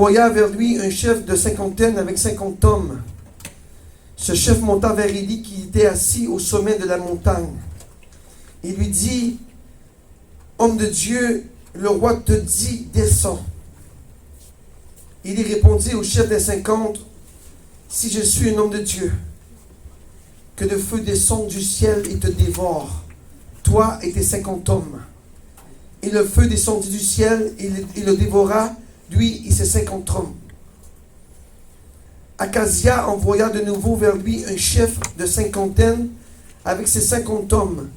envoya vers lui un chef de cinquantaine avec 50 hommes. Ce chef monta vers Élie qui était assis au sommet de la montagne. Il lui dit, « Homme de Dieu, le roi te dit, descends. » Élie répondit au chef des 50, « Si je suis un homme de Dieu, que le feu descende du ciel et te dévore, toi et tes 50 hommes. » Et le feu descendit du ciel et le dévora, lui et ses 50 hommes. Akazia envoya de nouveau vers lui un chef de cinquantaine avec ses 50 hommes.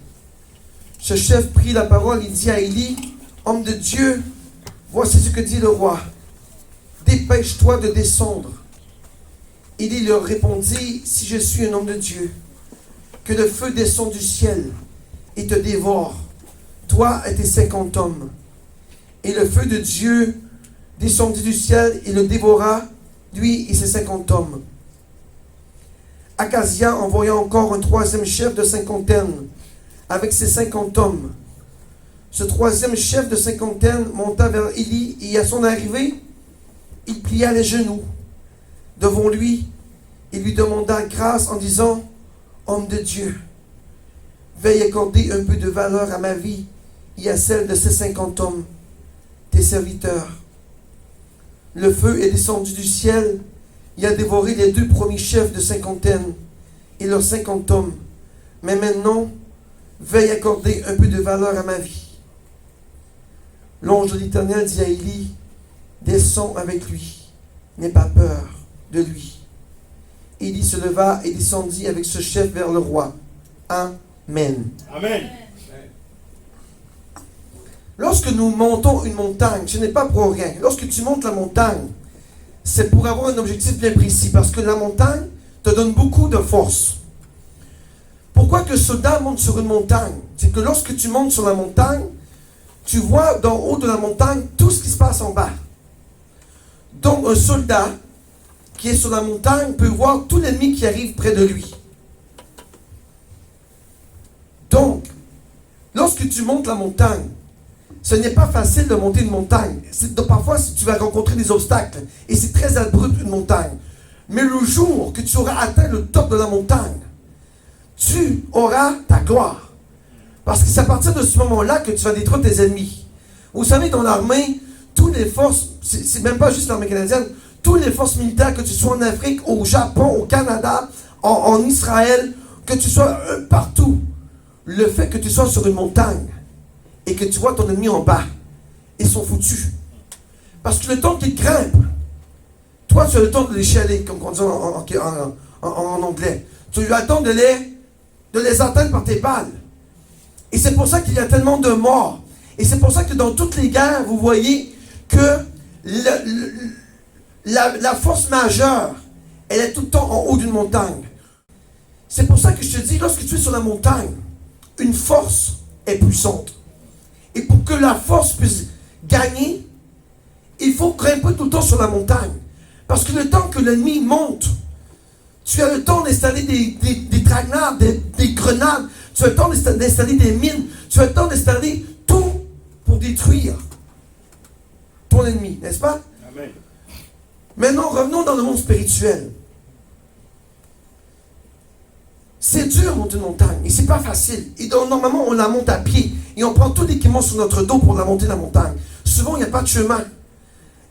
Ce chef prit la parole et dit à Élie, « Homme de Dieu, voici ce que dit le roi. Dépêche-toi de descendre. » Élie leur répondit, « Si je suis un homme de Dieu, que le feu descende du ciel et te dévore, toi et tes 50 hommes. » Et le feu de Dieu descendit du ciel et le dévora, lui et ses 50 hommes. Akazia envoya encore un troisième chef de cinquantaine avec ses 50 hommes. Ce troisième chef de cinquantaine monta vers Élie et à son arrivée, il plia les genoux devant lui et lui demanda grâce en disant, « Homme de Dieu, veuille accorder un peu de valeur à ma vie et à celle de ces 50 hommes, tes serviteurs. » Le feu est descendu du ciel et a dévoré les 2 premiers chefs de cinquantaine et leurs 50 hommes. Mais maintenant, veuille accorder un peu de valeur à ma vie. L'ange de l'Éternel dit à Élie, descends avec lui, n'aie pas peur de lui. Élie se leva et descendit avec ce chef vers le roi. Amen. Amen. Lorsque nous montons une montagne, ce n'est pas pour rien. Lorsque tu montes la montagne, c'est pour avoir un objectif bien précis, parce que la montagne te donne beaucoup de force. Pourquoi que le soldat monte sur une montagne? C'est que lorsque tu montes sur la montagne, tu vois d'en haut de la montagne tout ce qui se passe en bas. Donc un soldat qui est sur la montagne peut voir tout l'ennemi qui arrive près de lui. Donc, lorsque tu montes la montagne, ce n'est pas facile de monter une montagne. Parfois, tu vas rencontrer des obstacles. Et c'est très abrupt, une montagne. Mais le jour que tu auras atteint le top de la montagne, tu auras ta gloire. Parce que c'est à partir de ce moment-là que tu vas détruire tes ennemis. Vous savez, dans l'armée, toutes les forces, c'est même pas juste l'armée canadienne, toutes les forces militaires, que tu sois en Afrique, au Japon, au Canada, en Israël, que tu sois partout, le fait que tu sois sur une montagne et que tu vois ton ennemi en bas, ils sont foutus. Parce que le temps qu'ils grimpent, toi tu as le temps de les chialer, comme on dit en anglais. Tu as le temps de les atteindre par tes balles. Et c'est pour ça qu'il y a tellement de morts. Et c'est pour ça que dans toutes les guerres, vous voyez que la force majeure, elle est tout le temps en haut d'une montagne. C'est pour ça que je te dis, lorsque tu es sur la montagne, une force est puissante. Et pour que la force puisse gagner, il faut grimper tout le temps sur la montagne. Parce que le temps que l'ennemi monte, tu as le temps d'installer des traquenards, des grenades, tu as le temps d'installer des mines, tu as le temps d'installer tout pour détruire ton ennemi, n'est-ce pas? Amen. Maintenant, revenons dans le monde spirituel. C'est dur de monter une montagne, et c'est pas facile. Et donc, normalement, on la monte à pied, et on prend tout l'équipement sur notre dos pour la monter la montagne. Souvent, il n'y a pas de chemin.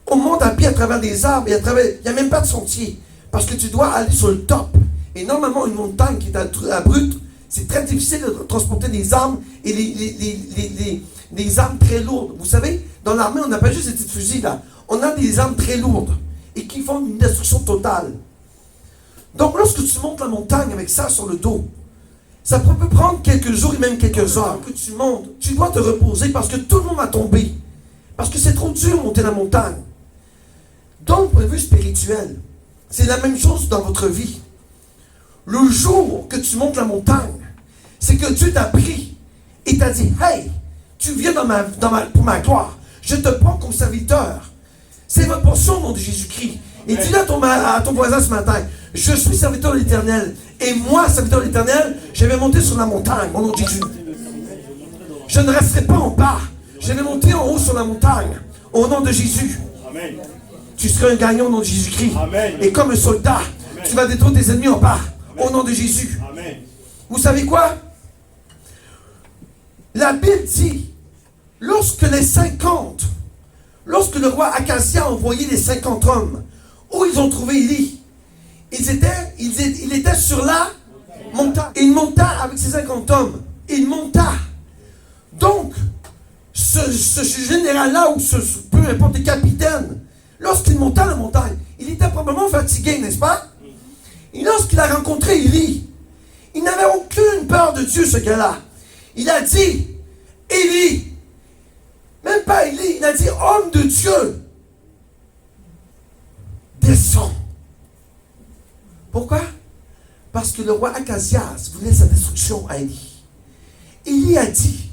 On monte à pied à travers des arbres, et il n'y a même pas de sentier, parce que tu dois aller sur le top. Et normalement, une montagne qui est abrupte, c'est très difficile de transporter des armes, et des armes très lourdes. Vous savez, dans l'armée, on n'a pas juste des petits fusils là. On a des armes très lourdes, et qui font une destruction totale. Donc, lorsque tu montes la montagne avec ça sur le dos, ça peut prendre quelques jours et même quelques heures que tu montes. Tu dois te reposer parce que tout le monde va tomber. Parce que c'est trop dur de monter la montagne. Donc, point de vue spirituel, c'est la même chose dans votre vie. Le jour que tu montes la montagne, c'est que Dieu t'a pris et t'a dit, « Hey, tu viens pour ma gloire. Je te prends comme serviteur. » C'est votre portion au nom de Jésus-Christ. Et dis-le à ton voisin ce matin, je suis serviteur de l'Éternel. Et moi, serviteur de l'Éternel, je vais monter sur la montagne, au nom de Jésus. Je ne resterai pas en bas. Je vais monter en haut sur la montagne, au nom de Jésus. Amen. tu seras un gagnant au nom de Jésus-Christ. Amen. Et comme un soldat, Amen. tu vas détruire tes ennemis en bas. Amen. Au nom de Jésus. Amen. Vous savez quoi? La Bible dit, lorsque le roi Acasia a envoyé les 50 hommes, où ils ont trouvé Élie, il était sur la montagne. Il monta avec ses 50 hommes. Il monta. Donc, ce général-là, ou peu importe le capitaine, lorsqu'il monta la montagne, il était probablement fatigué, n'est-ce pas? Et lorsqu'il a rencontré Élie, il n'avait aucune peur de Dieu, ce gars-là. Il a dit, Élie, même pas Élie, il a dit, homme de Dieu, descends. Pourquoi? Parce que le roi Akasias voulait sa destruction à Élie. Élie a dit,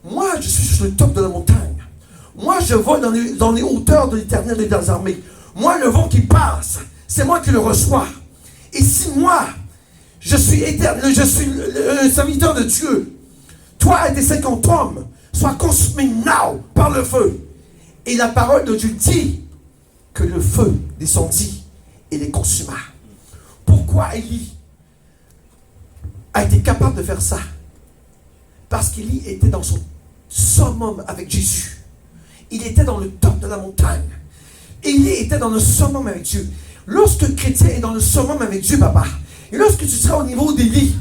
moi je suis sur le top de la montagne. Moi je vole dans les hauteurs de l'Éternel des armées. Moi le vent qui passe, c'est moi qui le reçois. Et si moi, je suis éternel, je suis le serviteur de Dieu, toi et tes 50 hommes, sois consumés now par le feu. Et la parole de Dieu dit que le feu descendit et les consuma. Pourquoi Élie a été capable de faire ça? Parce qu'Élie était dans son summum avec Jésus. Il était dans le top de la montagne. Élie était dans le summum avec Dieu. Lorsque le chrétien est dans le summum avec Dieu, papa, et lorsque tu seras au niveau d'Élie,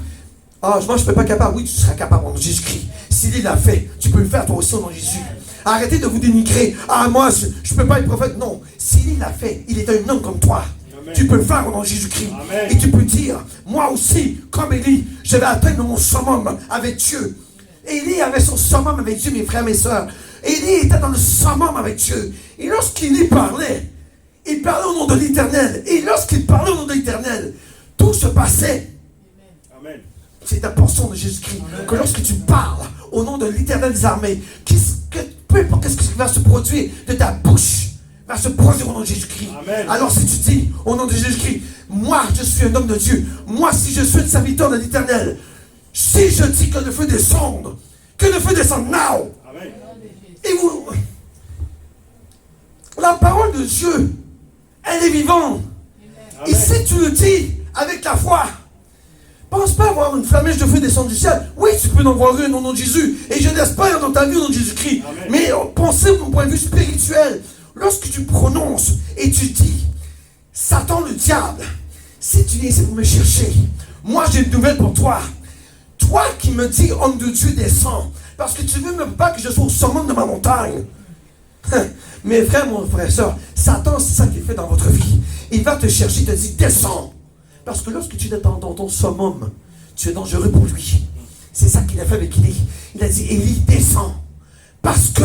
moi je ne suis pas capable, oui, tu seras capable au nom de Jésus-Christ. S'il l'a fait, tu peux le faire toi aussi au nom de Jésus. Arrêtez de vous dénigrer. Moi, je ne peux pas être prophète. Non, s'il l'a fait, il est un homme comme toi. Amen. Tu peux le faire au nom de Jésus-Christ. Amen. Et tu peux dire, moi aussi, comme Élie, je vais atteindre mon summum avec Dieu. Élie avait son summum avec Dieu, mes frères, mes soeurs. Élie était dans le summum avec Dieu. Et lorsqu'Élie parlait, il parlait au nom de l'Éternel. Et lorsqu'il parlait au nom de l'Éternel, tout se passait. Amen. C'est ta portion de Jésus-Christ. Amen. Que lorsque tu parles au nom de l'Éternel des armées, peu importe ce qui va se produire de ta bouche, va se produire au nom de Jésus-Christ. Amen. Alors si tu dis au nom de Jésus-Christ, moi je suis un homme de Dieu, moi si je suis un serviteur de l'Éternel, si je dis que le feu descende now. Amen. Et vous, la parole de Dieu, elle est vivante. Amen. Et si tu le dis avec la foi, pense pas avoir une flamèche de feu descendre du ciel. Oui, tu peux en voir une au nom de Jésus. Et je l'espère dans ta vie au nom de Jésus-Christ. Amen. Mais pensez de mon point de vue spirituel. Lorsque tu prononces et tu dis, Satan le diable, si tu viens ici pour me chercher, moi j'ai une nouvelle pour toi. Toi qui me dis, homme de Dieu, descends. Parce que tu ne veux même pas que je sois au sommet de ma montagne. Mes frères, mon frère, soeur, Satan, c'est ça qu'il fait dans votre vie. Il va te chercher, il te dit, descends. Parce que lorsque tu es dans ton summum, tu es dangereux pour lui. C'est ça qu'il a fait avec Élie. Il a dit, Élie, descends. Parce que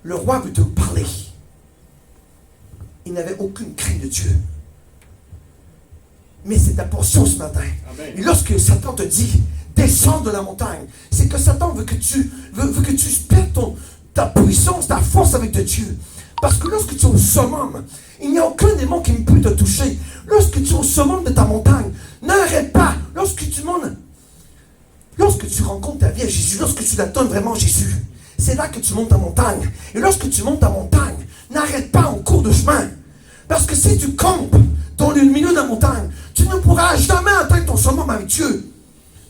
le roi veut te parler. Il n'avait aucune crainte de Dieu. Mais c'est ta portion ce matin. Amen. Et lorsque Satan te dit, descends de la montagne, c'est que Satan veut que tu perdes ta puissance, ta force avec de Dieu. Parce que lorsque tu es au summum, il n'y a aucun démon qui ne peut te toucher. Lorsque tu es au summum de ta montagne, n'arrête pas. Lorsque tu rencontres ta vie à Jésus, lorsque tu la donnes vraiment à Jésus, c'est là que tu montes ta montagne. Et lorsque tu montes ta montagne, n'arrête pas en cours de chemin. Parce que si tu campes dans le milieu de la montagne, tu ne pourras jamais atteindre ton summum avec Dieu.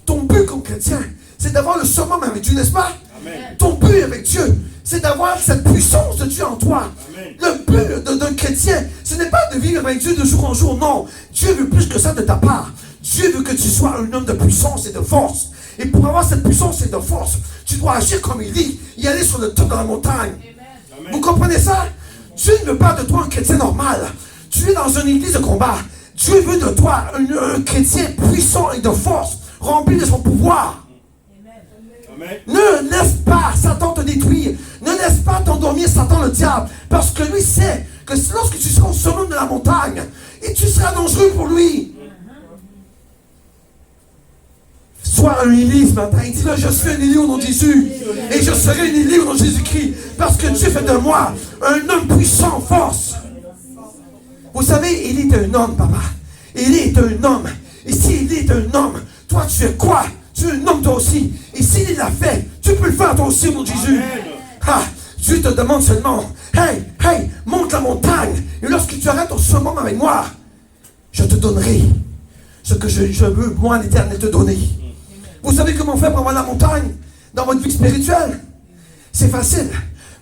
Ton but comme chrétien, c'est d'avoir le summum avec Dieu, n'est-ce pas? Amen. Ton but avec Dieu, c'est d'avoir cette puissance de Dieu en toi. Amen. Le but d'un chrétien, ce n'est pas de vivre avec Dieu de jour en jour, non. Dieu veut plus que ça de ta part. Dieu veut que tu sois un homme de puissance et de force. Et pour avoir cette puissance et de force, tu dois agir comme il dit, y aller sur le top de la montagne. Amen. Vous comprenez ça? Dieu ne veut pas de toi un chrétien normal. Tu es dans une église de combat. Dieu veut de toi un chrétien puissant et de force, rempli de son pouvoir. Amen. Ne laisse pas Satan te détruire. Ne laisse pas t'endormir Satan le diable. Parce que lui sait que lorsque tu seras au sommet de la montagne, et tu seras dangereux pour lui. Sois un Élie ce matin. Il dit là, je suis un Élie au nom de Jésus. Et je serai un Élie au nom de Jésus-Christ. Parce que Dieu fait de moi un homme puissant, force. Vous savez, Élie est un homme, papa. Élie est un homme. Et si Élie est un homme, toi tu es quoi? Tu es un homme toi aussi. Et s'il l'a fait, tu peux le faire toi aussi, mon Jésus. Ah, Dieu te demande seulement, hey, hey, monte la montagne. Et lorsque tu arrêtes ton summum avec moi, je te donnerai ce que je veux, moi, l'Éternel, te donner. Vous savez comment faire pour avoir la montagne dans votre vie spirituelle? C'est facile.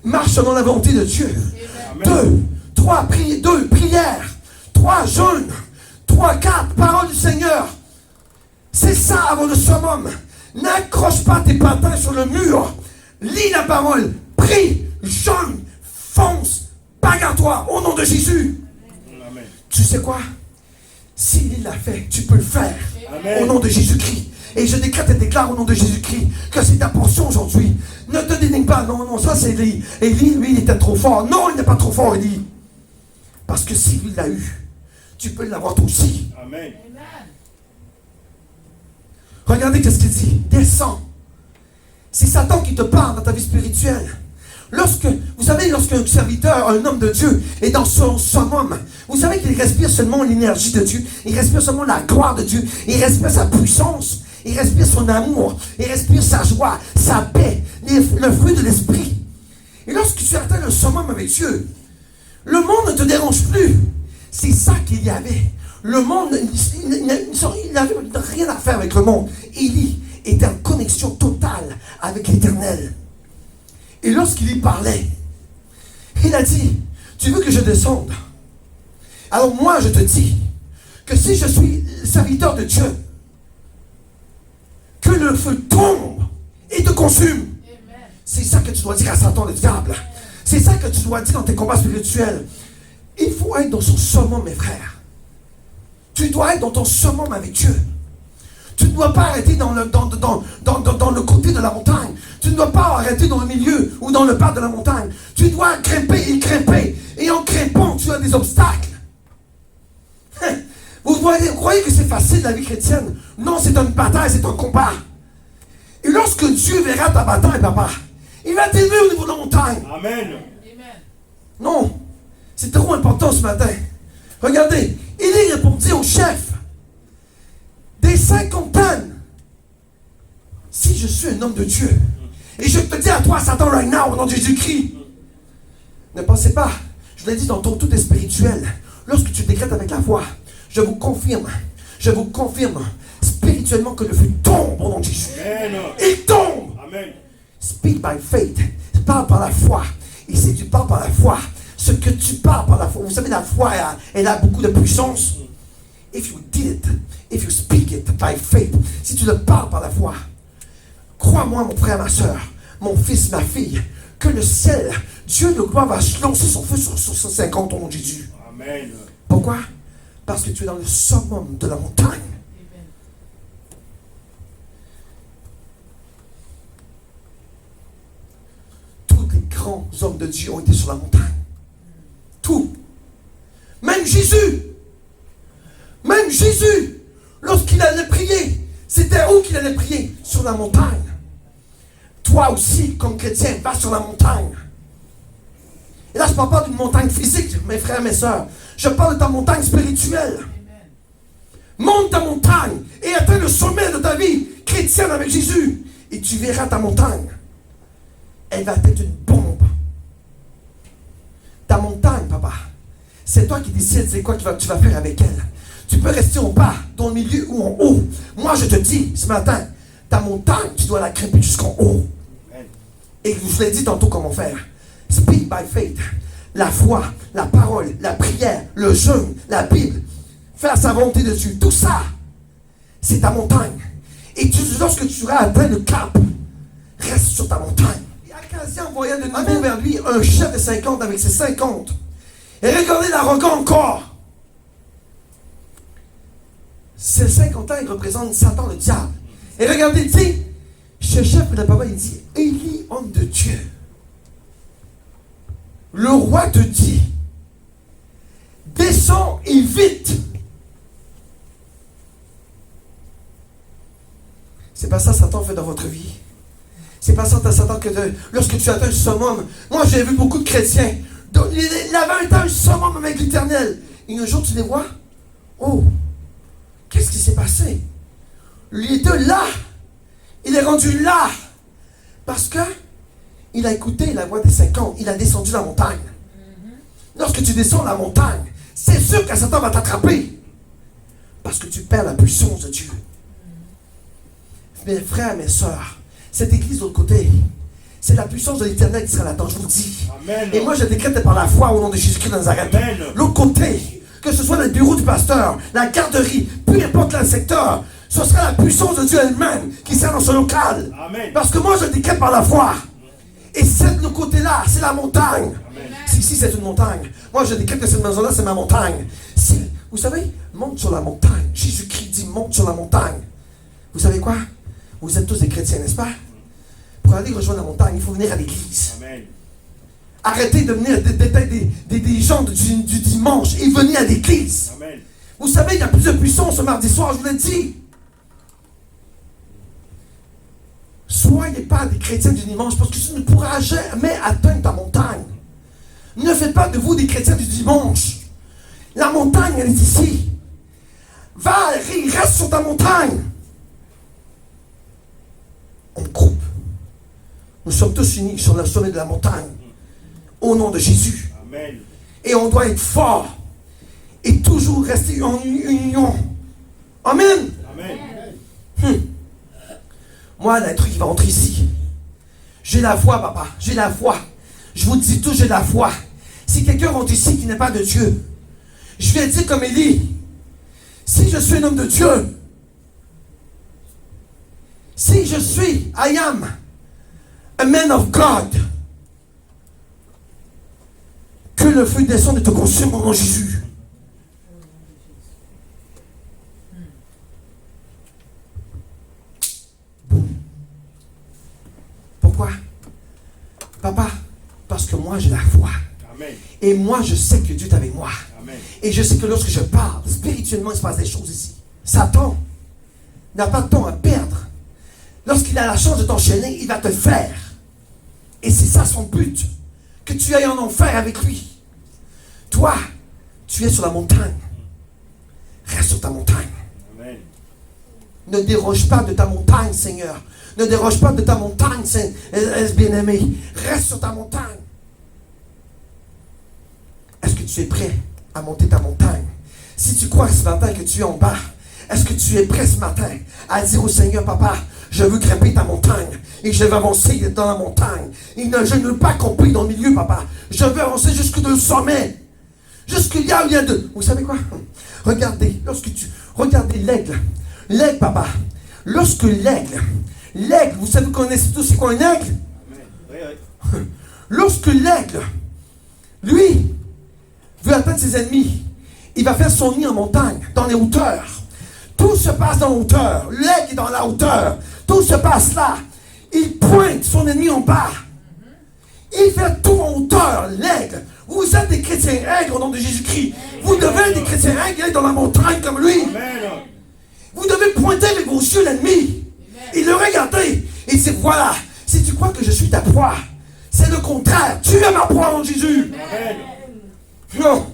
Marche selon la volonté de Dieu. 2 prières, 3 jeûnes, 3, 4 paroles du Seigneur. C'est ça avant le summum. N'accroche pas tes patins sur le mur. Lis la parole. Prie, jeûne, fonce, bagarre-toi au nom de Jésus. Amen. Tu sais quoi? S'il l'a fait, tu peux le faire. Amen. Au nom de Jésus-Christ. Et je décrète et déclare au nom de Jésus-Christ que c'est ta portion aujourd'hui. Ne te dénigre pas. Non, non, ça c'est Élie. Élie, lui, il était trop fort. Non, il n'est pas trop fort, Élie. Parce que s'il l'a eu, tu peux l'avoir toi aussi. Amen. Regardez ce qu'il dit. Descends. C'est Satan qui te parle dans ta vie spirituelle. Vous savez, lorsqu'un serviteur, un homme de Dieu, est dans son summum, vous savez qu'il respire seulement l'énergie de Dieu, il respire seulement la gloire de Dieu, il respire sa puissance, il respire son amour, il respire sa joie, sa paix, le fruit de l'esprit. Et lorsque tu atteins le summum avec Dieu, le monde ne te dérange plus. C'est ça qu'il y avait. Le monde, il n'avait rien à faire avec le monde. Élie était en connexion totale avec l'Éternel. Et lorsqu'il y parlait, il a dit, tu veux que je descende? Alors moi je te dis, que si je suis serviteur de Dieu, que le feu tombe et te consume. C'est ça que tu dois dire à Satan le diable. C'est ça que tu dois dire dans tes combats spirituels. Il faut être dans son summum, mes frères. Tu dois être dans ton summum avec Dieu. Tu ne dois pas arrêter dans le côté de la montagne. Tu ne dois pas arrêter dans le milieu ou dans le bas de la montagne. Tu dois grimper et grimper. Et en grimpant, tu as des obstacles. Vous croyez que c'est facile la vie chrétienne? Non, c'est une bataille, c'est un combat. Et lorsque Dieu verra ta bataille, papa, il va t'élever au niveau de la montagne. Amen. Non, c'est trop important ce matin. Regardez, il répondit au chef des 50 tonnes. Si je suis un homme de Dieu, et je te dis à toi, Satan, right now, au nom de Jésus-Christ, ne pensez pas, je l'ai dit tantôt, tout est spirituel. Lorsque tu décrètes avec la foi, je vous confirme spirituellement que le feu tombe au nom de Jésus. Amen. Il tombe. Amen. Speak by faith. Parle par la foi. Et si tu parles par la foi, ce que tu parles par la foi, vous savez, la foi, elle a beaucoup de puissance. If you did it, if you speak it by faith, si tu le parles par la foi, crois-moi, mon frère, ma soeur, mon fils, ma fille, que le ciel, Dieu de gloire va lancer son feu sur 50 au nom de Jésus. Amen. Pourquoi? Parce que tu es dans le summum de la montagne. Amen. Tous les grands hommes de Dieu ont été sur la montagne. Tout. Même Jésus. Même Jésus, lorsqu'il allait prier, c'était où qu'il allait prier? Sur la montagne. Toi aussi, comme chrétien, va sur la montagne. Et là, je ne parle pas d'une montagne physique, mes frères, mes soeurs. Je parle de ta montagne spirituelle. Amen. Monte ta montagne et atteins le sommet de ta vie chrétienne avec Jésus. Et tu verras ta montagne. Elle va être une bombe. Ta montagne, papa, c'est toi qui décides c'est quoi tu vas faire avec elle. Tu peux rester en bas, dans le milieu ou en haut. Moi, je te dis ce matin, ta montagne, tu dois la grimper jusqu'en haut. Amen. Et je vous l'ai dit tantôt comment faire. Speak by faith. La foi, la parole, la prière, le jeûne, la Bible. Faire sa volonté de Dieu. Tout ça, c'est ta montagne. Et lorsque tu auras atteint le cap, reste sur ta montagne. Et Achasia envoya de nouveau vers lui un chef de 50 avec ses 50. Et regardez l'arrogant encore. Ces 50 ans, ils représentent Satan, le diable. Et regardez, il dit, ce chef de la parole, il dit, Élie, homme de Dieu, le roi te dit, descends et vite. C'est pas ça Satan fait dans votre vie. C'est pas ça Satan que lorsque tu atteins le summum. Moi, j'ai vu beaucoup de chrétiens. Il avait atteint un summum avec l'Éternel. Et un jour, tu les vois. Oh, qu'est-ce qui s'est passé? Il était là. Il est rendu là. Parce que Il a écouté la voix des 50. Il a descendu la montagne. Lorsque tu descends la montagne, c'est sûr qu'un Satan va t'attraper. Parce que tu perds la puissance de Dieu. Mes frères, mes soeurs, cette église de l'autre côté, c'est la puissance de l'Éternel qui sera là-dedans, je vous le dis. Amen. Et moi, je décrète par la foi au nom de Jésus-Christ de Nazareth. L'autre côté, que ce soit le bureau du pasteur, la garderie, peu importe le secteur, ce sera la puissance de Dieu elle-même qui sera dans ce local. Amen. Parce que moi, je décrète par la foi. Et ce côté-là, c'est la montagne. Si c'est une montagne, moi, je décrète que cette maison-là, c'est ma montagne. Si, vous savez, monte sur la montagne. Jésus-Christ dit, monte sur la montagne. Vous savez quoi? Vous êtes tous des chrétiens, n'est-ce pas? Pour aller rejoindre la montagne, il faut venir à l'église. Amen. Arrêtez de venir des gens du dimanche et venez à l'église. Amen. Vous savez, il y a plus de puissance ce mardi soir, je vous l'ai dit. Soyez pas des chrétiens du dimanche parce que tu ne pourras jamais atteindre ta montagne. Ne faites pas de vous des chrétiens du dimanche. La montagne, elle est ici. Va, reste sur ta montagne. On groupe. Nous sommes tous unis sur le sommet de la montagne. Au nom de Jésus. Amen. Et on doit être fort. Et toujours rester en union. Amen. Amen. Moi, il y a un truc qui va entrer ici. J'ai la foi, papa. J'ai la foi. Je vous dis tout, j'ai la foi. Si quelqu'un rentre ici qui n'est pas de Dieu, je vais dire comme Élie. Si je suis un homme de Dieu, si je suis, I am a man of God, que le feu descende et te consume au nom de Jésus. Pourquoi? Papa, parce que moi j'ai la foi. Amen. Et moi je sais que Dieu est avec moi. Amen. Et je sais que lorsque je parle, spirituellement il se passe des choses ici. Satan n'a pas de temps à perdre. Lorsqu'il a la chance de t'enchaîner, il va te faire. Et c'est ça son but. Que tu ailles en enfer avec lui. Toi, tu es sur la montagne. Reste sur ta montagne. Amen. Ne déroge pas de ta montagne, Seigneur. Ne déroge pas de ta montagne, bien-aimé. Reste sur ta montagne. Est-ce que tu es prêt à monter ta montagne? Si tu crois ce matin que tu es en bas, est-ce que tu es prêt ce matin à dire au Seigneur, papa, je veux grimper ta montagne et je vais avancer dans la montagne. Je ne veux pas camper dans le milieu, papa. Je veux avancer jusque dans le sommet. Jusque là où il y a de... Vous savez quoi? Regardez, regardez l'aigle. L'aigle, papa. Lorsque l'aigle, vous savez, vous connaissez tous c'est quoi un aigle? Oui, oui. Lorsque l'aigle, lui, veut atteindre ses ennemis, il va faire son nid en montagne, dans les hauteurs. Tout se passe dans la hauteur. L'aigle est dans la hauteur. Tout se passe là. Il pointe son ennemi en bas. Il fait tout en hauteur, l'aigle. Vous êtes des chrétiens aigles au nom de Jésus-Christ. Vous devez être des chrétiens aigles dans la montagne comme lui. Amen. Vous devez pointer avec vos yeux l'ennemi. Et le regarder. Et dire, voilà, si tu crois que je suis ta proie, c'est le contraire. Tu es ma proie en Jésus. Amen. Non.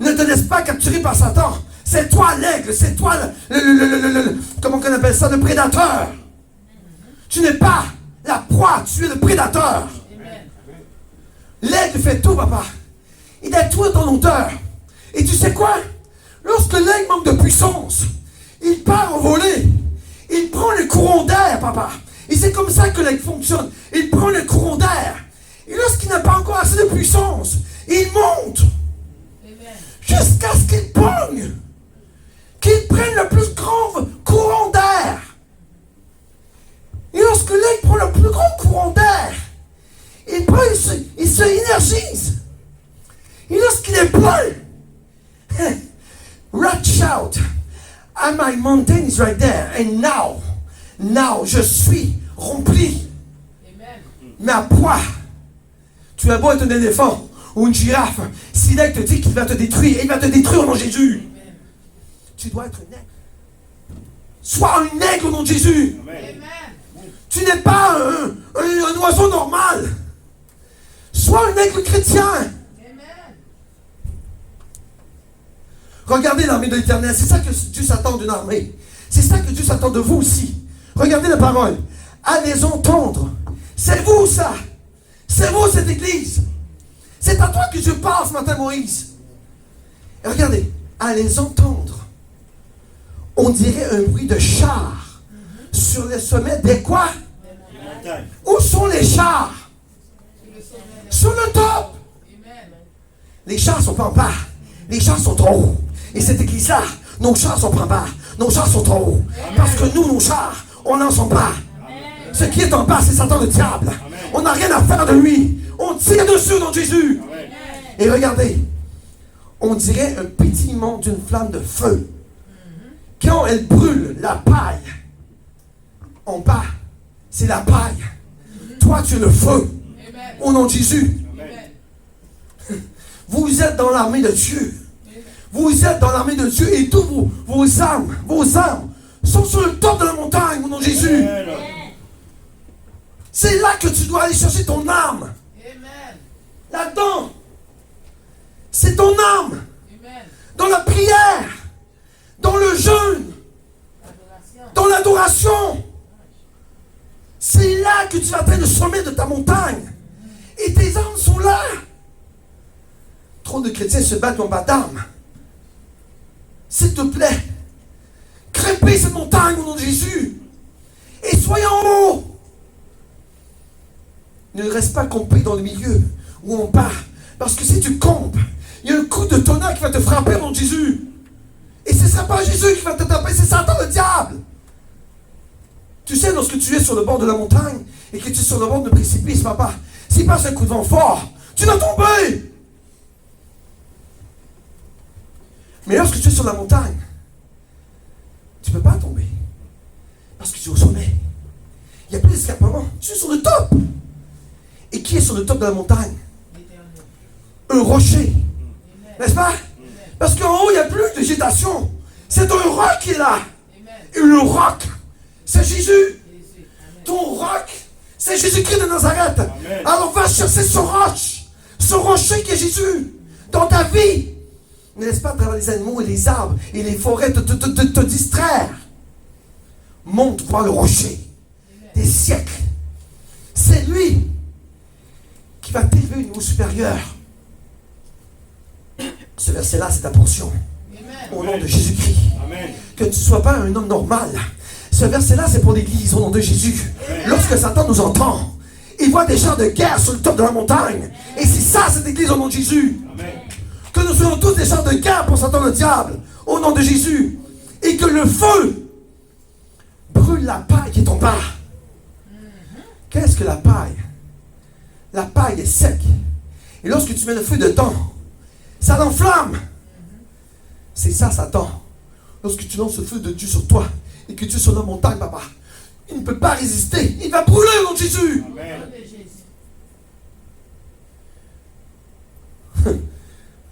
Ne te laisse pas capturer par Satan. C'est toi l'aigle. C'est toi comment on appelle ça? Le prédateur. Tu n'es pas la proie. Tu es le prédateur. L'aigle fait tout, papa. Il a tout en hauteur. Et tu sais quoi? Lorsque l'aigle manque de puissance, il part en volée. Il prend le courant d'air, papa. Et c'est comme ça que l'aigle fonctionne. Il prend le courant d'air. Et lorsqu'il n'a pas encore assez de puissance, il monte. Jusqu'à ce qu'il pogne. Qu'il prenne le plus grand courant d'air. Et lorsque l'aigle prend le plus grand courant d'air, il se énergise. Et lorsqu'il est plein, watch out. And my mountain is right there. And now, je suis rempli. Ma proie. Tu as beau être un éléphant ou une girafe. Si l'aigle te dit qu'il va te détruire, il va te détruire au nom de Jésus. Tu dois être un aigle. Sois un aigle au nom de Jésus. Amen. Tu n'es pas un oiseau normal. Sois un aigle chrétien. Regardez l'armée de l'Éternel. C'est ça que Dieu s'attend d'une armée. C'est ça que Dieu s'attend de vous aussi. Regardez la parole. Allez entendre. C'est vous ça. C'est vous, cette église. C'est à toi que je parle ce matin, Moïse. Et regardez, à les entendre, on dirait un bruit de chars sur les sommets des quoi? Où sont les chars? Sur le top. Les chars sont pas en bas. Les chars sont en haut. Et cette église-là, nos chars sont pas en bas. Nos chars sont en haut. Parce que nous, nos chars, on n'en sont pas. Ce qui est en bas, c'est Satan le diable. On n'a rien à faire de lui. On tire dessus dans Jésus. Et regardez, on dirait un pétillement d'une flamme de feu. Quand elle brûle la paille, en bas, c'est la paille. Toi, tu es le feu. Au nom de Jésus. Vous êtes dans l'armée de Dieu. Vous êtes dans l'armée de Dieu et toutes vos armes sont sur le top de la montagne, au nom de Jésus. C'est là que tu dois aller chercher ton âme. Là-dedans. C'est ton âme. Dans la prière. Dans le jeûne. Dans l'adoration. C'est là que tu vas atteindre le sommet de ta montagne. Et tes âmes sont là. Trop de chrétiens se battent en bas d'âme. S'il te plaît, crépez cette montagne au nom de Jésus. Et soyez en haut. Ne reste pas campé dans le milieu ou en bas. Parce que si tu campes, il y a un coup de tonnerre qui va te frapper au nom de Jésus. Et ce ne sera pas Jésus qui va te taper, c'est Satan le diable. Tu sais, lorsque tu es sur le bord de la montagne et que tu es sur le bord de précipice, papa, s'il passe un coup de vent fort, tu vas tomber. Mais lorsque tu es sur la montagne, tu ne peux pas tomber. Parce que tu es au sommet. Il n'y a plus d'escapement. Tu es sur le top. Et qui est sur le top de la montagne? Un rocher. N'est-ce pas? Parce qu'en haut, il n'y a plus de végétation. C'est un roc qui est là. Et le roc, c'est Jésus. Ton roc, c'est Jésus-Christ de Nazareth. Alors va chercher ce roche. Ce rocher qui est Jésus. Dans ta vie. Ne laisse pas à travers les animaux et les arbres et les forêts te distraire. Monte voir le rocher des siècles. C'est lui qui va t'élever au niveau supérieur. Ce verset-là, c'est ta portion. Au nom de Jésus-Christ. Que tu ne sois pas un homme normal. Ce verset-là, c'est pour l'Église, au nom de Jésus. Lorsque Satan nous entend, il voit des chars de guerre sur le top de la montagne. Et c'est ça, cette Église, au nom de Jésus. Que nous soyons tous des chars de guerre pour Satan le diable, au nom de Jésus. Et que le feu brûle la paille qui est en bas. Qu'est-ce que la paille? La paille est sec. Et lorsque tu mets le feu dedans, ça l'enflamme. C'est ça, Satan. Lorsque tu lances le feu de Dieu sur toi et que tu es sur la montagne, papa, il ne peut pas résister. Il va brûler au nom de Jésus. Amen.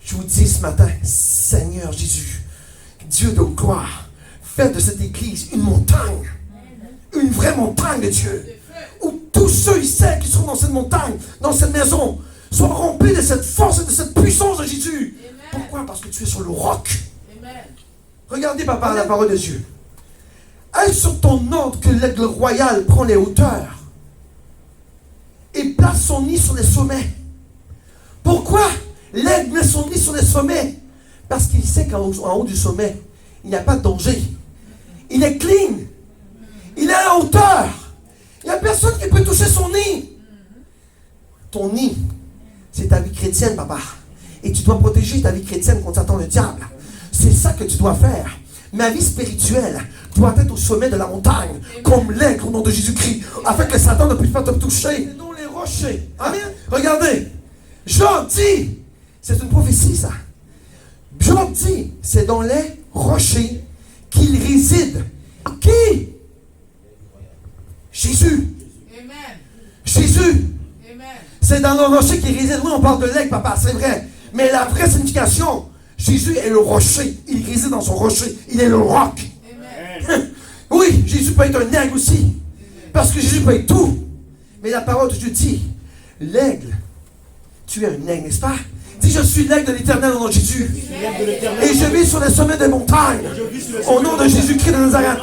Je vous dis ce matin, Seigneur Jésus, Dieu de gloire, fais de cette église une montagne, une vraie montagne de Dieu, où tous ceux ici qui sont dans cette montagne, dans cette maison, soient remplis de cette force et de cette puissance de Jésus. Pourquoi? Parce que tu es sur le roc. Regardez, papa, la parole de Dieu. Est sur ton ordre que l'aigle royal prend les hauteurs et place son nid sur les sommets. Pourquoi l'aigle met son nid sur les sommets? Parce qu'il sait qu'en haut du sommet, il n'y a pas de danger. Il est clean. Il est à la hauteur. Il n'y a personne qui peut toucher son nid. Ton nid, c'est ta vie chrétienne, papa. Et tu dois protéger ta vie chrétienne contre Satan le diable. C'est ça que tu dois faire. Ma vie spirituelle doit être au sommet de la montagne, comme l'aigle au nom de Jésus-Christ, afin que Satan ne puisse pas te toucher. C'est dans les rochers. Amen. Regardez. Job dit, c'est une prophétie ça. Job dit, c'est dans les rochers qu'il réside. Qui? Jésus. Amen. Jésus. Amen. C'est dans le rocher qu'il réside. Oui, on parle de l'aigle, papa, c'est vrai. Mais la vraie signification, Jésus est le rocher. Il réside dans son rocher. Il est le roc. Amen. Oui, Jésus peut être un aigle aussi. Parce que Jésus peut être tout. Mais la parole de Dieu dit, l'aigle, tu es un aigle, n'est-ce pas? Dis, je suis l'aigle de l'Éternel au nom de Jésus. Et je vis sur les sommets des montagnes. Au nom de Jésus-Christ de Nazareth.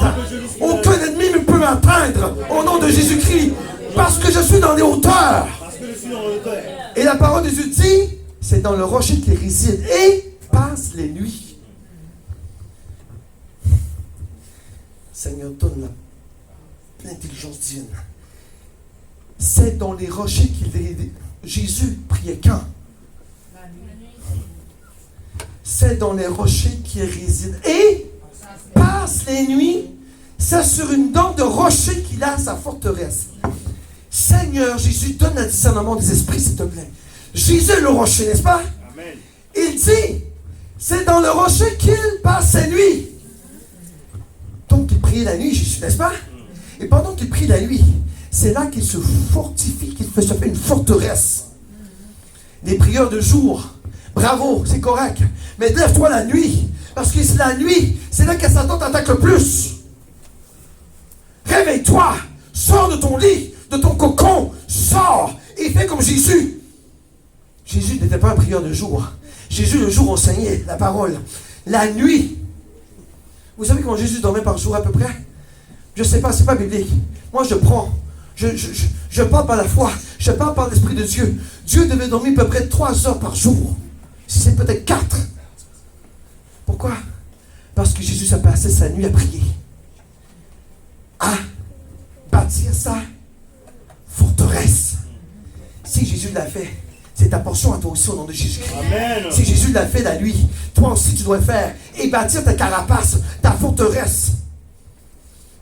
Aucun ennemi ne peut m'atteindre. Au nom de Jésus-Christ. Parce que je suis dans les hauteurs. dans le cœur. Et la parole de Dieu dit, c'est dans le rocher qu'il réside et passe les nuits. Seigneur, donne l'intelligence divine. C'est dans les rochers qu'il réside. Jésus priait quand? C'est dans les rochers qu'il réside et passe les nuits. C'est sur une dent de rocher qu'il a sa forteresse. Seigneur Jésus, donne un discernement des esprits, s'il te plaît. Jésus est le rocher, n'est-ce pas? Amen. Il dit, c'est dans le rocher qu'il passe ses nuits. Donc il priait la nuit, Jésus, n'est-ce pas? Et pendant qu'il prie la nuit, c'est là qu'il se fortifie, qu'il se fait une forteresse. Des prières de jour, bravo, c'est correct. Mais lève-toi la nuit, parce que c'est la nuit, c'est là que Satan t'attaque le plus. Réveille-toi, sors de ton lit, de ton cocon, sors et fais comme Jésus. Jésus n'était pas un prieur de jour. Jésus, le jour, enseignait la parole. La nuit, vous savez comment Jésus dormait par jour à peu près? Je ne sais pas, c'est pas biblique. Moi, je prends. Je parle par la foi. Je parle par l'Esprit de Dieu. Dieu devait dormir à peu près 3 heures par jour. Si c'est peut-être 4. Pourquoi? Parce que Jésus a passé sa nuit à prier. À bâtir sa forteresse. Si Jésus l'a fait, c'est ta portion à toi aussi au nom de Jésus. Amen. Si Jésus l'a fait la nuit, toi aussi tu dois le faire. Et bâtir ta carapace, ta forteresse.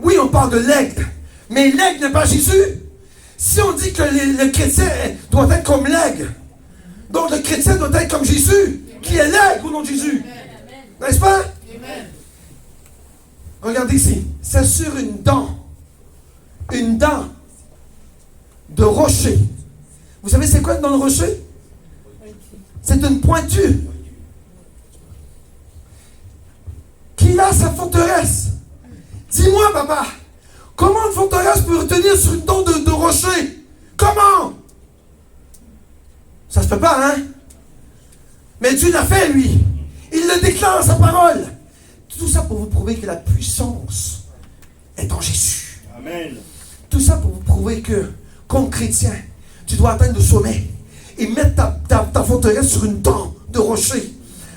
Oui, on parle de l'aigle, mais l'aigle n'est pas Jésus. Si on dit que le chrétien doit être comme l'aigle, donc le chrétien doit être comme Jésus, qui est l'aigle au nom de Jésus. N'est-ce pas? Amen. Regardez ici, c'est sur une dent de rocher. Vous savez c'est quoi dans le rocher? C'est une pointure. Qu'il a sa forteresse. Dis-moi, papa, comment une forteresse peut retenir sur une dent de rocher? Comment? Ça se peut pas, hein? Mais Dieu l'a fait, lui. Il le déclare dans sa parole. Tout ça pour vous prouver que la puissance est en Jésus. Amen. Tout ça pour vous prouver que, comme chrétien, tu dois atteindre le sommet et mettre ta forteresse sur une dent de rocher.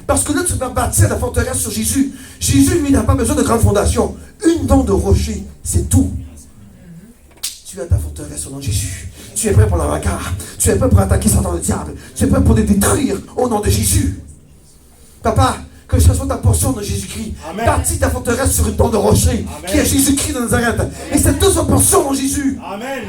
Parce que là, tu vas bâtir la forteresse sur Jésus. Jésus, lui, n'a pas besoin de grande fondation. Une dent de rocher, c'est tout. Tu as ta forteresse au nom de Jésus. Tu es prêt pour la bagarre. Tu es prêt pour attaquer Satan le diable. Tu es prêt pour les détruire au nom de Jésus. Papa, que ce soit ta portion de Jésus-Christ. Bâtis ta forteresse sur une dent de rocher. Amen. Qui est Jésus-Christ de Nazareth. Amen. Et c'est toute sa portion en Jésus. Amen.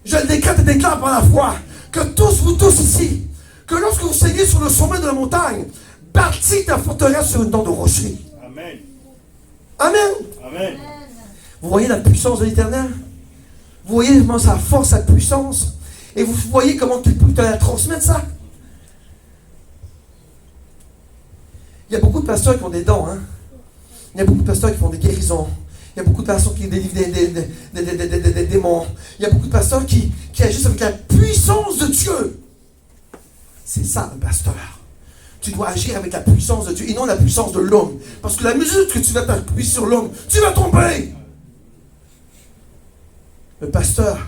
Je le décrète et déclare par la foi que vous tous ici, que lorsque vous seignez sur le sommet de la montagne, bâtis ta forteresse sur une dent de rocher. Amen. Amen. Amen. Vous voyez la puissance de l'Éternel? Vous voyez comment sa force, sa puissance? Et vous voyez comment il peut te la transmettre, ça? Il y a beaucoup de pasteurs qui ont des dons, hein? Il y a beaucoup de pasteurs qui font des guérisons. Il y a beaucoup de pasteurs qui délivrent des démons. Il y a beaucoup de pasteurs qui agissent avec la puissance de Dieu. C'est ça, un pasteur. Tu dois agir avec la puissance de Dieu et non la puissance de l'homme. Parce que la mesure que tu vas t'appuyer sur l'homme, tu vas tomber. Le pasteur,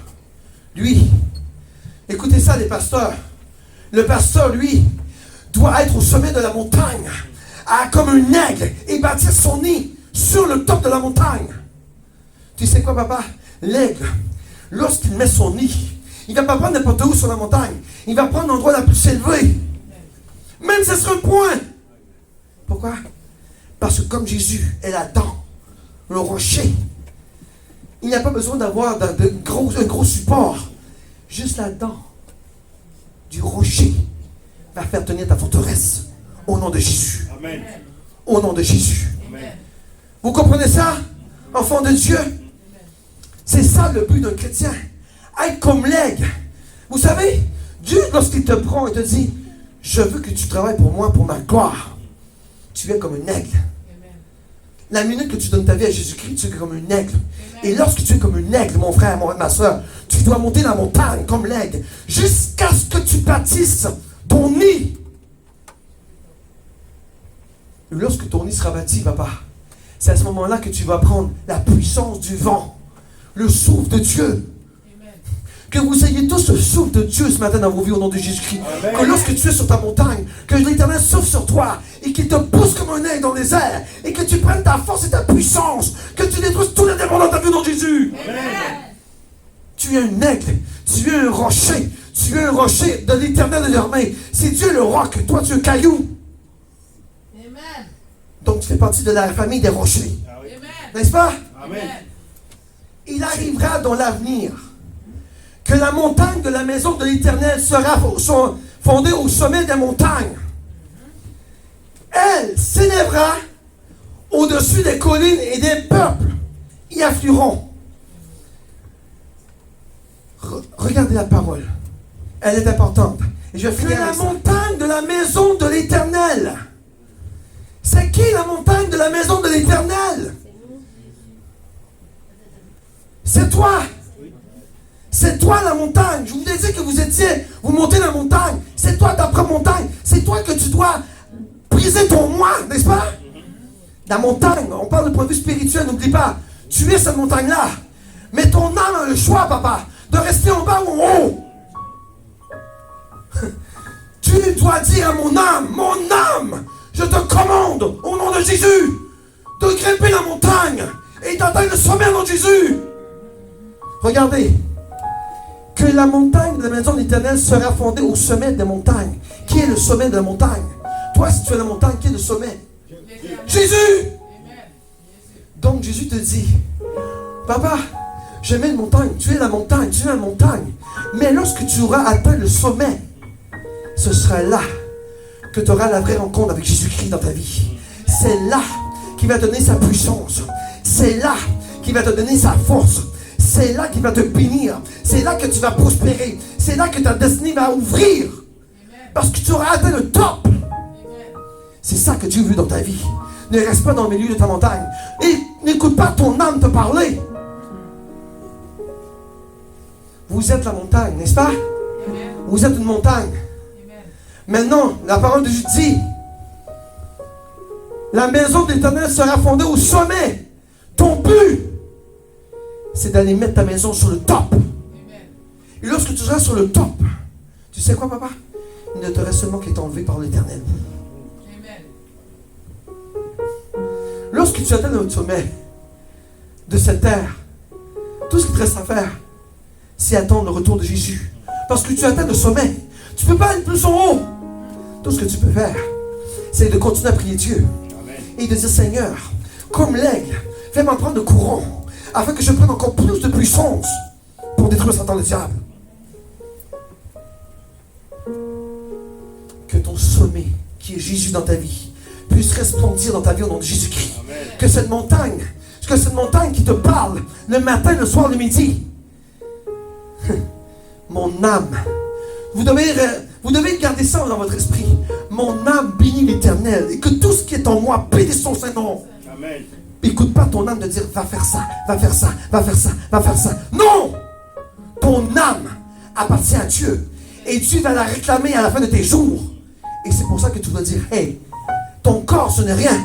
lui, écoutez ça les pasteurs. Le pasteur, lui, doit être au sommet de la montagne, comme un aigle, et bâtir son nid sur le top de la montagne. Tu sais quoi, papa? L'aigle, lorsqu'il met son nid, il ne va pas prendre n'importe où sur la montagne. Il va prendre l'endroit le plus élevé. Même si ce sera un point. Pourquoi? Parce que comme Jésus est là-dedans, le rocher, il n'y a pas besoin d'avoir un gros support. Juste là-dedans, du rocher, va faire tenir ta forteresse. Au nom de Jésus. Amen. Au nom de Jésus. Amen. Vous comprenez ça? Enfant de Dieu. C'est ça le but d'un chrétien. Être comme l'aigle. Vous savez, Dieu, lorsqu'il te prend et te dit, je veux que tu travailles pour moi, pour ma gloire. Tu es comme un aigle. La minute que tu donnes ta vie à Jésus-Christ, tu es comme un aigle. Et lorsque tu es comme un aigle, mon frère, ma soeur, tu dois monter la montagne comme l'aigle, jusqu'à ce que tu bâtisses ton nid. Et lorsque ton nid sera bâti, papa, c'est à ce moment-là que tu vas prendre la puissance du vent, le souffle de Dieu. Que vous ayez tous le souffle de Dieu ce matin dans vos vies au nom de Jésus-Christ. Amen. Que lorsque tu es sur ta montagne, que l'Éternel souffle sur toi et qu'il te pousse comme un aigle dans les airs et que tu prennes ta force et ta puissance, que tu détruises tous les démons dans ta vie au nom de Jésus. Amen. Tu es un aigle, tu es un rocher de l'Éternel désormais. C'est Dieu le roc, toi tu es un caillou. Amen. Donc tu fais partie de la famille des rochers. Ah oui. Amen. N'est-ce pas? Amen. Il arrivera dans l'avenir que la montagne de la maison de l'Éternel sera fondée au sommet des montagnes. Elle s'élèvera au-dessus des collines et des peuples y afflueront. Regardez la parole. Elle est importante. Et je vais finir la montagne de la maison de l'Éternel. C'est qui la montagne de la maison de l'Éternel? C'est toi. C'est toi la montagne. Je vous ai dit que vous montez la montagne. C'est toi ta propre montagne. C'est toi que tu dois briser ton moi, n'est-ce pas? La montagne, on parle de point de vue spirituel, n'oublie pas. Tu es cette montagne-là. Mais ton âme a le choix, papa, de rester en bas ou en haut. Tu dois dire à mon âme, je te commande, au nom de Jésus, de grimper la montagne et d'atteindre le sommet au nom de Jésus. Regardez, que la montagne de la maison de l'Éternel sera fondée au sommet des montagnes. Qui est le sommet de la montagne? Toi, si tu es la montagne, qui est le sommet? Jésus! Amen. Donc Jésus te dit, papa, je mets une montagne, tu es la montagne, tu es la montagne. Mais lorsque tu auras atteint le sommet, ce sera là que tu auras la vraie rencontre avec Jésus-Christ dans ta vie. C'est là qu'il va te donner sa puissance. C'est là qu'il va te donner sa force. C'est là qu'il va te bénir. C'est là que tu vas prospérer. C'est là que ta destinée va ouvrir. Parce que tu auras atteint le top. C'est ça que Dieu veut dans ta vie. Ne reste pas dans le milieu de ta montagne. Et n'écoute pas ton âme te parler. Vous êtes la montagne, n'est-ce pas? Amen. Vous êtes une montagne. Amen. Maintenant, la parole de Dieu dit, la maison de l'Éternel sera fondée au sommet. Ton but, c'est d'aller mettre ta maison sur le top. Amen. Et lorsque tu seras sur le top, tu sais quoi, papa? Il ne te reste seulement qu'à être enlevé par l'Éternel. Amen. Lorsque tu atteins le sommet de cette terre, tout ce qu'il te reste à faire, c'est attendre le retour de Jésus. Parce que tu atteins le sommet. Tu ne peux pas aller plus en haut. Tout ce que tu peux faire, c'est de continuer à prier Dieu. Amen. Et de dire, Seigneur, comme l'aigle, fais-moi prendre le courant, afin que je prenne encore plus de puissance pour détruire Satan le diable. Que ton sommet, qui est Jésus dans ta vie, puisse resplendir dans ta vie au nom de Jésus-Christ. Amen. Que cette montagne qui te parle le matin, le soir, le midi, mon âme, vous devez garder ça dans votre esprit. Mon âme bénit l'Éternel et que tout ce qui est en moi bénisse son Saint-Nom. Amen. Écoute pas ton âme de dire va faire ça, va faire ça, va faire ça, va faire ça. Non! Ton âme appartient à Dieu et Dieu va la réclamer à la fin de tes jours. Et c'est pour ça que tu dois dire hey, ton corps ce n'est rien,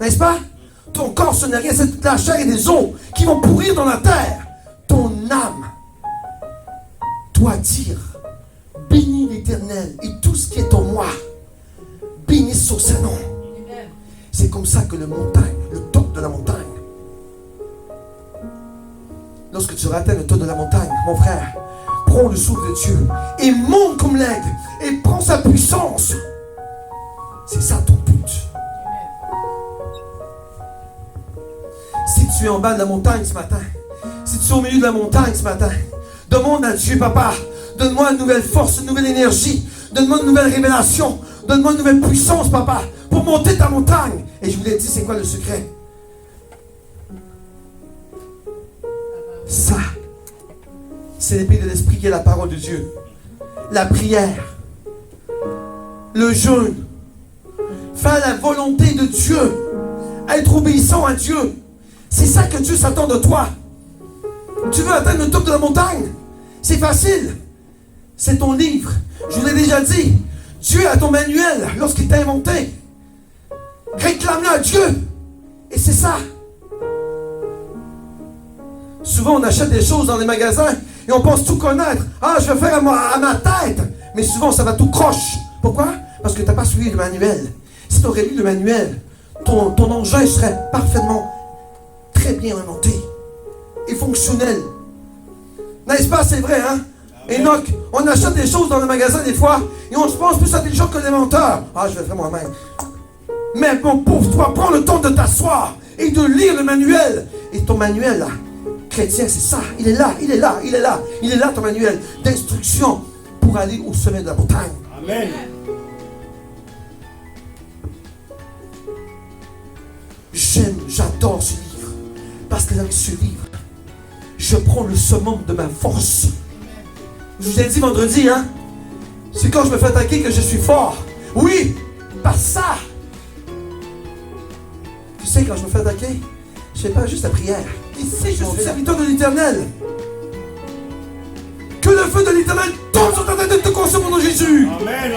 n'est-ce pas? Ton corps ce n'est rien, c'est de la chair et des os qui vont pourrir dans la terre. Ton âme doit dire bénis l'Éternel et tout ce qui est en moi bénisse son Saint-Nom. Amen. C'est comme ça que le top de la montagne, lorsque tu atteins le top de la montagne, mon frère, prends le souffle de Dieu et monte comme l'aigle et prends sa puissance. C'est ça ton but. Si tu es en bas de la montagne ce matin, si tu es au milieu de la montagne ce matin, demande à Dieu, papa, donne-moi une nouvelle force, une nouvelle énergie, donne-moi une nouvelle révélation, donne-moi une nouvelle puissance, papa, pour monter ta montagne. Et je vous l'ai dit, c'est quoi le secret? Ça, c'est l'épée de l'esprit qui est la parole de Dieu. La prière, le jeûne, faire la volonté de Dieu, être obéissant à Dieu. C'est ça que Dieu s'attend de toi. Tu veux atteindre le top de la montagne? C'est facile. C'est ton livre. Je vous l'ai déjà dit. Dieu a ton manuel lorsqu'il t'a inventé. Réclame-le à Dieu. Et c'est ça. Souvent on achète des choses dans les magasins et on pense tout connaître. Ah, je vais faire à ma tête. Mais souvent, ça va tout croche. Pourquoi? Parce que tu n'as pas suivi le manuel. Si tu aurais lu le manuel, ton engin serait parfaitement, très bien inventé et fonctionnel. N'est-ce pas? C'est vrai, hein? Enoch, on achète des choses dans le magasin des fois et on se pense plus intelligent que l'inventeur. Ah, je vais le faire moi-même. Mais bon, pauvre toi, prends le temps de t'asseoir et de lire le manuel. Et ton manuel, là, chrétien, c'est ça. Il est là, il est là, il est là. Il est là, ton manuel d'instruction pour aller au sommet de la montagne. Amen. J'adore ce livre. Parce que avec ce livre, je prends le summum de ma force. Je vous ai dit vendredi, hein? C'est quand je me fais attaquer que je suis fort. Oui, par ça. Tu sais, quand je me fais attaquer, je ne fais pas juste la prière. Ici, je suis serviteur de l'Éternel. Que le feu de l'Éternel tombe sur ta tête et te consume au nom de Jésus. Amen.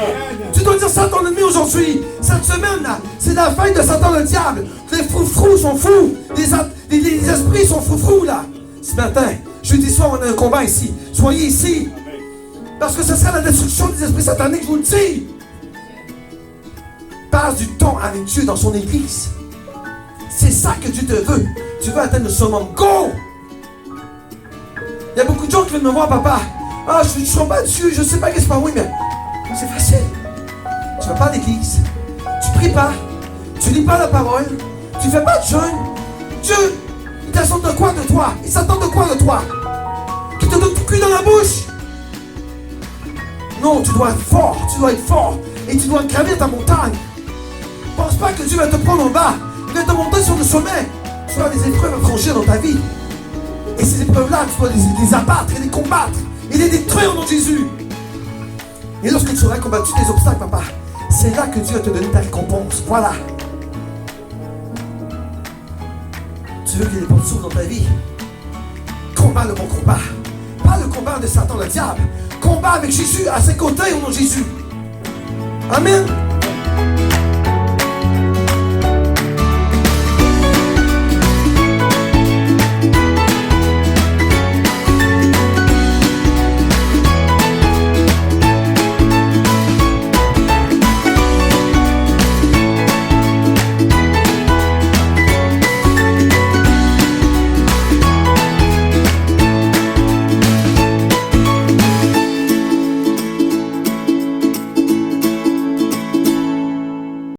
Tu dois dire ça à ton ennemi aujourd'hui. Cette semaine-là, c'est la fête de Satan le diable. Les froufrous sont fous. Les esprits sont froufrous là. Ce matin, jeudi soir, on a un combat ici. Soyez ici. Parce que ce sera la destruction des esprits sataniques, je vous le dis. Passe du temps avec Dieu dans son église. C'est ça que Dieu te veut. Tu veux atteindre le summum. Go! Il y a beaucoup de gens qui viennent me voir, papa. Ah, je ne sens pas Dieu, je ne sais pas qu'est-ce que c'est. Oui, mais c'est facile. Tu ne vas pas à l'église. Tu ne pries pas. Tu ne lis pas la parole. Tu ne fais pas de jeûne. Dieu, il t'attend de quoi de toi? Il s'attend de quoi de toi? Qu'il te donne tout cuit dans la bouche? Non, tu dois être fort. Tu dois être fort. Et tu dois gravir ta montagne. Pense pas que Dieu va te prendre en bas. Il va te monter sur le sommet. Tu auras des épreuves à franchir dans ta vie. Et ces épreuves-là, tu dois les abattre et les combattre. Et les détruire au nom de Jésus. Et lorsque tu auras combattu les obstacles, papa, c'est là que Dieu va te donner ta récompense. Voilà. Tu veux qu'il y ait des bonnes choses dans ta vie? Combat le bon combat. Pas le combat de Satan, le diable. Combat avec Jésus à ses côtés au nom de Jésus. Amen.